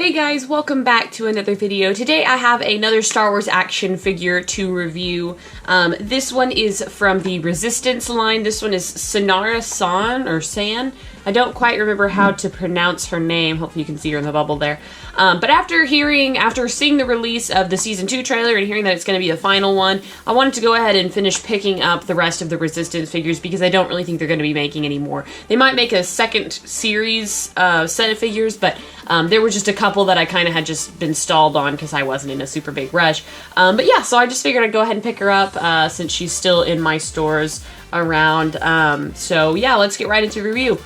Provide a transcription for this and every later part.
Hey guys, welcome back to another video. Today I have another Star Wars action figure to review. This one is from the Resistance line. This one is Synara San. I don't quite remember how to pronounce her name. Hopefully you can see her in the bubble there. But after seeing the release of the Season 2 trailer and hearing that it's going to be the final one, I wanted to go ahead and finish picking up the rest of the Resistance figures because I don't really think they're going to be making any more. They might make a second series set of figures, but there were just a couple that I kind of had just been stalled on because I wasn't in a super big rush. But yeah, so I just figured I'd go ahead and pick her up since she's still in my stores around. So yeah, let's get right into the review.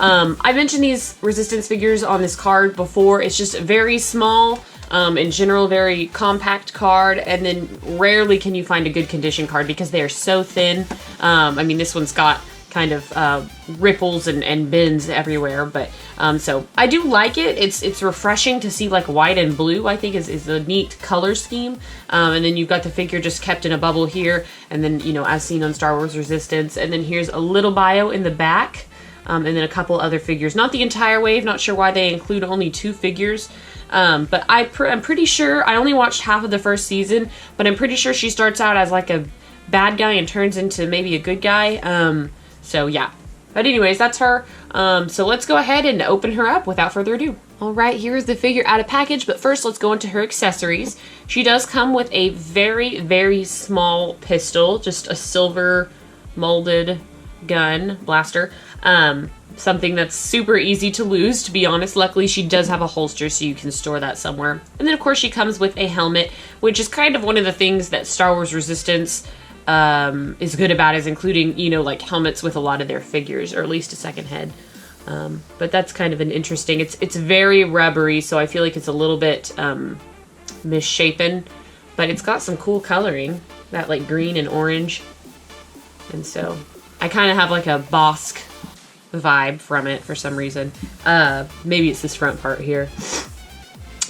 I mentioned these Resistance figures on this card before. It's just very small, in general, very compact card, and then rarely can you find a good condition card because they are so thin. I mean, this one's got kind of ripples and bends everywhere, but so I do like it. It's refreshing to see like white and blue. I think is a neat color scheme. And then you've got the figure just kept in a bubble here, and then, you know, as seen on Star Wars Resistance, and then here's a little bio in the back. And then a couple other figures. Not the entire wave, not sure why they include only 2 figures. But I'm pretty sure, I only watched half of the first season, but I'm pretty sure she starts out as like a bad guy and turns into maybe a good guy. So yeah. But anyways, that's her. So let's go ahead and open her up without further ado. Alright, here is the figure out of package, but first let's go into her accessories. She does come with a very, very small pistol, just a silver molded gun blaster. Something that's super easy to lose, to be honest. Luckily, she does have a holster, so you can store that somewhere. And then, of course, she comes with a helmet, which is kind of one of the things that Star Wars Resistance is good about, is including, you know, like helmets with a lot of their figures, or at least a second head. But that's kind of an interesting... It's very rubbery, so I feel like it's a little bit misshapen, but it's got some cool coloring, that like green and orange. And so I kind of have like a Bosk vibe from it for some reason. Maybe it's this front part here.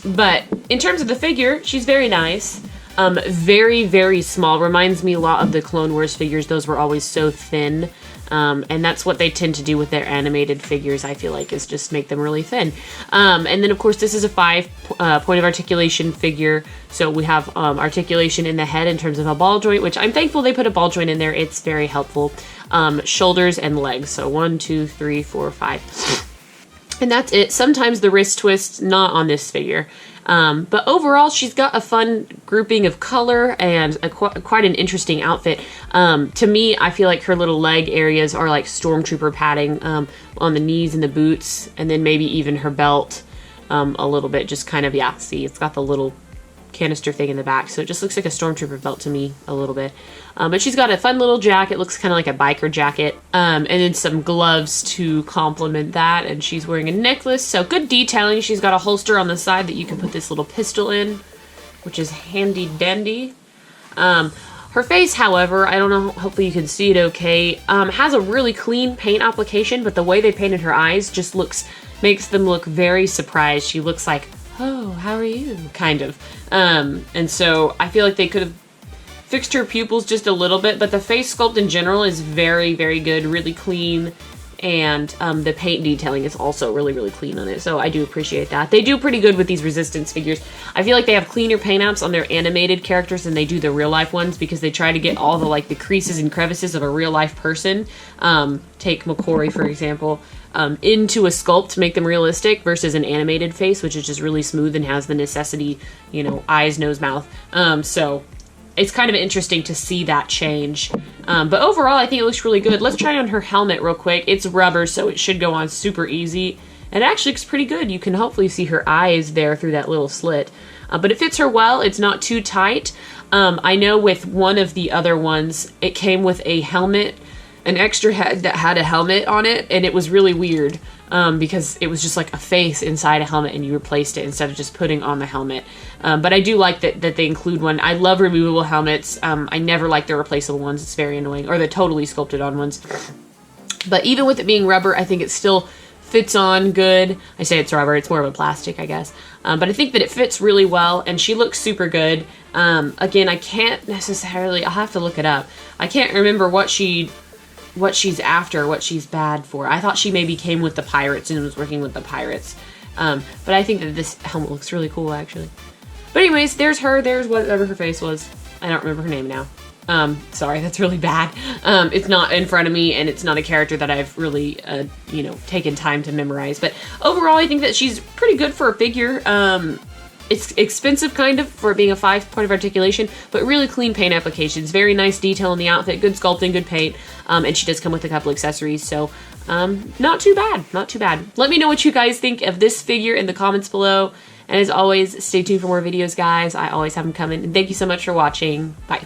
But in terms of the figure, she's very nice. Very, very small. Reminds me a lot of the Clone Wars figures. Those were always so thin. And that's what they tend to do with their animated figures, I feel like, is just make them really thin. And then, of course, this is a 5 point of articulation figure. So we have articulation in the head in terms of a ball joint, which I'm thankful they put a ball joint in there. It's very helpful. Shoulders and legs. So 1, 2, 3, 4, 5. And that's it. Sometimes the wrist twist, not on this figure. But overall, she's got a fun grouping of color and quite an interesting outfit. To me, I feel like her little leg areas are like stormtrooper padding on the knees and the boots, and then maybe even her belt a little bit. Just kind of, yeah, see, it's got the little canister thing in the back, so it just looks like a stormtrooper belt to me a little bit. But she's got a fun little jacket, looks kind of like a biker jacket, and then some gloves to complement that, and she's wearing a necklace, so good detailing. She's got a holster on the side that you can put this little pistol in, which is handy dandy. Her face, however, I don't know, hopefully you can see it okay, has a really clean paint application, but the way they painted her eyes just makes them look very surprised. She looks like, oh, how are you? Kind of. And so I feel like they could have fixed her pupils just a little bit, but the face sculpt in general is very, very good, really clean, and the paint detailing is also really, really clean on it, so I do appreciate that. They do pretty good with these Resistance figures. I feel like they have cleaner paint apps on their animated characters than they do the real-life ones, because they try to get all the, like, the creases and crevices of a real-life person. Take McCory, for example, into a sculpt to make them realistic versus an animated face, which is just really smooth and has the necessity, you know, eyes, nose, mouth. So it's kind of interesting to see that change. But overall, I think it looks really good. Let's try on her helmet real quick. It's rubber, so it should go on super easy. It actually looks pretty good. You can hopefully see her eyes there through that little slit. But it fits her well. It's not too tight. I know with one of the other ones, it came with a helmet, an extra head that had a helmet on it, and it was really weird because it was just like a face inside a helmet and you replaced it instead of just putting on the helmet. But I do like that they include one. I love removable helmets. I never like the replaceable ones. It's very annoying. Or the totally sculpted on ones. But even with it being rubber, I think it still fits on good. I say it's rubber. It's more of a plastic, I guess. But I think that it fits really well, and she looks super good. Again, I can't necessarily... I'll have to look it up. I can't remember what she's after, what she's bad for. I thought she maybe came with the pirates and was working with the pirates. But I think that this helmet looks really cool, actually. But anyways, there's her. There's whatever her face was. I don't remember her name now. Sorry, that's really bad. It's not in front of me, and it's not a character that I've really, you know, taken time to memorize. But overall, I think that she's pretty good for a figure. It's expensive, kind of, for being a 5-point of articulation, but really clean paint applications. Very nice detail in the outfit, good sculpting, good paint, and she does come with a couple accessories, so not too bad, not too bad. Let me know what you guys think of this figure in the comments below, and as always, stay tuned for more videos, guys. I always have them coming, and thank you so much for watching. Bye.